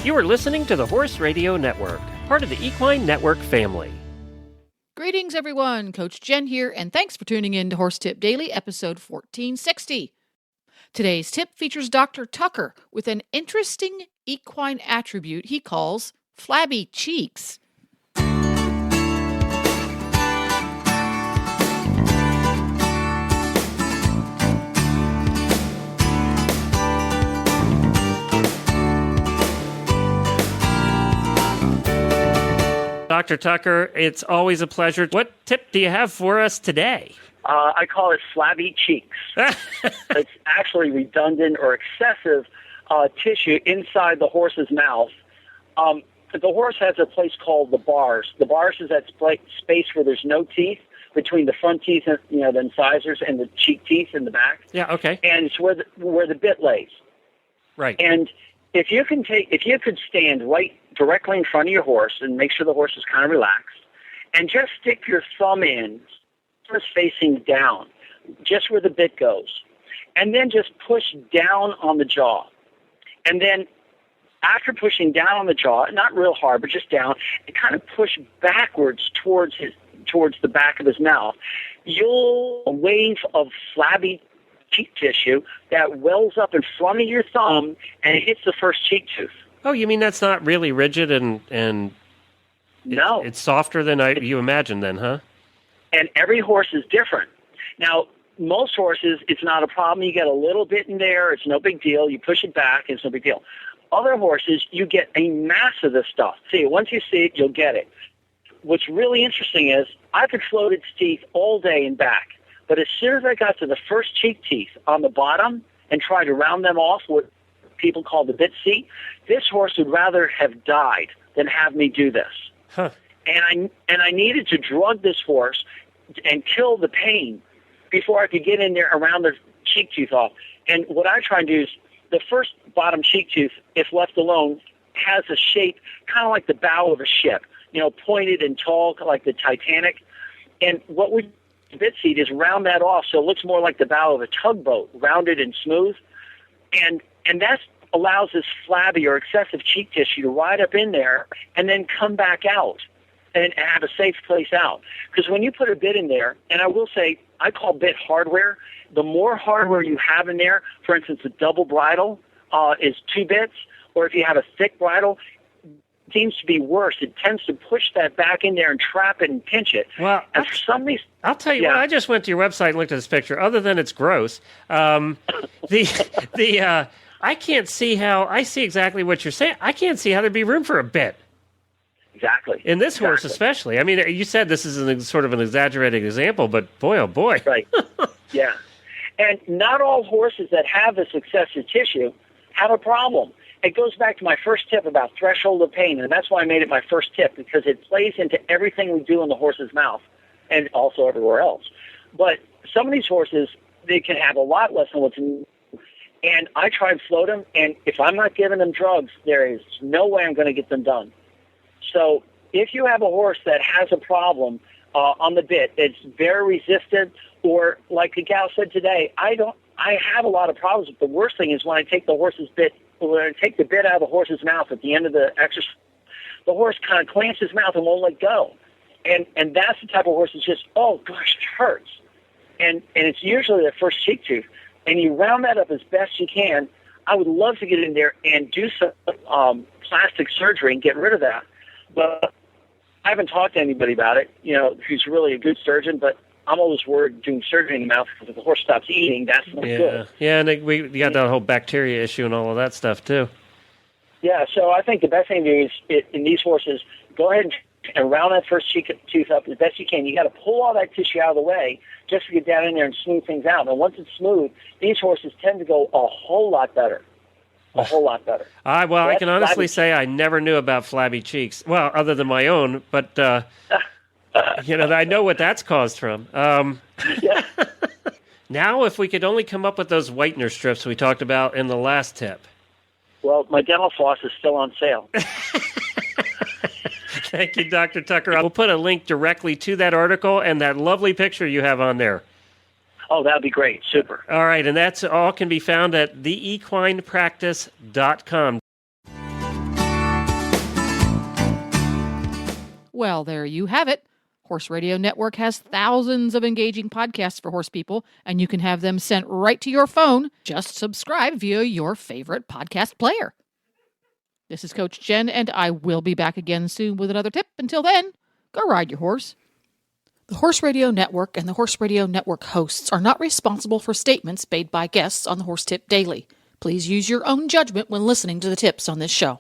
You are listening to the Horse Radio Network, part of the Equine Network family. Greetings, everyone. Coach Jen here, and thanks for tuning in to Horse Tip Daily, episode 1460. Today's tip features Dr. Tucker with an interesting equine attribute he calls flabby cheeks. Dr. Tucker, it's always a pleasure. What tip do you have for us today? I call it flabby cheeks. It's actually redundant or excessive tissue inside the horse's mouth. The horse has a place called the bars. The bars is that space where there's no teeth between the front teeth and the incisors and the cheek teeth in the back. Yeah, okay. And it's where the bit lays. Right. And if you could stand right directly in front of your horse and make sure the horse is kind of relaxed, and just stick your thumb in, just facing down, just where the bit goes, and then just push down on the jaw. And then after pushing down on the jaw, not real hard, but just down, and kind of push backwards towards the back of his mouth, you'll a wave of flabby cheek tissue that wells up in front of your thumb and it hits the first cheek tooth. Oh, you mean that's not really rigid and no, it's softer than you imagine then, huh? And every horse is different. Now, most horses, it's not a problem. You get a little bit in there. It's no big deal. You push it back. It's no big deal. Other horses, you get a mass of this stuff. See, once you see it, you'll get it. What's really interesting is I could float its teeth all day and back. But as soon as I got to the first cheek teeth on the bottom and tried to round them off, what people call the bit seat, this horse would rather have died than have me do this. Huh. And I needed to drug this horse and kill the pain before I could get in there around the cheek tooth off. And what I try and do is the first bottom cheek tooth, if left alone, has a shape kind of like the bow of a ship, pointed and tall like the Titanic. And what we bit seat is round that off so it looks more like the bow of a tugboat, rounded and smooth. And that allows this flabby or excessive cheek tissue to ride up in there and then come back out and have a safe place out. Because when you put a bit in there, and I will say, I call bit hardware, the more hardware you have in there, for instance, a double bridle is 2 bits, or if you have a thick bridle, it seems to be worse. It tends to push that back in there and trap it and pinch it. Well, and for some reason, I'll tell you what, I just went to your website and looked at this picture. Other than it's gross, I can't see how, I see exactly what you're saying. I can't see how there'd be room for a bit. Exactly. In this horse especially. I mean, you said this is sort of an exaggerated example, but boy, oh boy. Right. Yeah. And not all horses that have this excessive tissue have a problem. It goes back to my first tip about threshold of pain, and that's why I made it my first tip, because it plays into everything we do in the horse's mouth and also everywhere else. But some of these horses, they can have a lot less than what's in. And I try and float them, and if I'm not giving them drugs, there is no way I'm going to get them done. So if you have a horse that has a problem on the bit, it's very resistant, or like the gal said today, I have a lot of problems. But the worst thing is when I take the bit out of the horse's mouth at the end of the exercise, the horse kind of clamps his mouth and won't let go. And that's the type of horse that's just, oh gosh, it hurts. And it's usually the first cheek tooth. And you round that up as best you can. I would love to get in there and do some plastic surgery and get rid of that. But I haven't talked to anybody about it, who's really a good surgeon, but I'm always worried doing surgery in the mouth because if the horse stops eating, that's not good. Yeah, and we got that whole bacteria issue and all of that stuff too. Yeah, so I think the best thing to do is, in these horses, go ahead and round that first cheek tooth up as best you can. You got to pull all that tissue out of the way just to get down in there and smooth things out. And once it's smooth, these horses tend to go a whole lot better. A whole lot better. I can honestly say I never knew about flabby cheeks. Well, other than my own, but I know what that's caused from. Yeah. Now, if we could only come up with those whitener strips we talked about in the last tip. Well, my dental floss is still on sale. Thank you, Dr. Tucker. We'll put a link directly to that article and that lovely picture you have on there. Oh, that would be great. Super. All right, and that's all can be found at theequinepractice.com. Well, there you have it. Horse Radio Network has thousands of engaging podcasts for horse people, and you can have them sent right to your phone. Just subscribe via your favorite podcast player. This is Coach Jen, and I will be back again soon with another tip. Until then, go ride your horse. The Horse Radio Network and the Horse Radio Network hosts are not responsible for statements made by guests on the Horse Tip Daily. Please use your own judgment when listening to the tips on this show.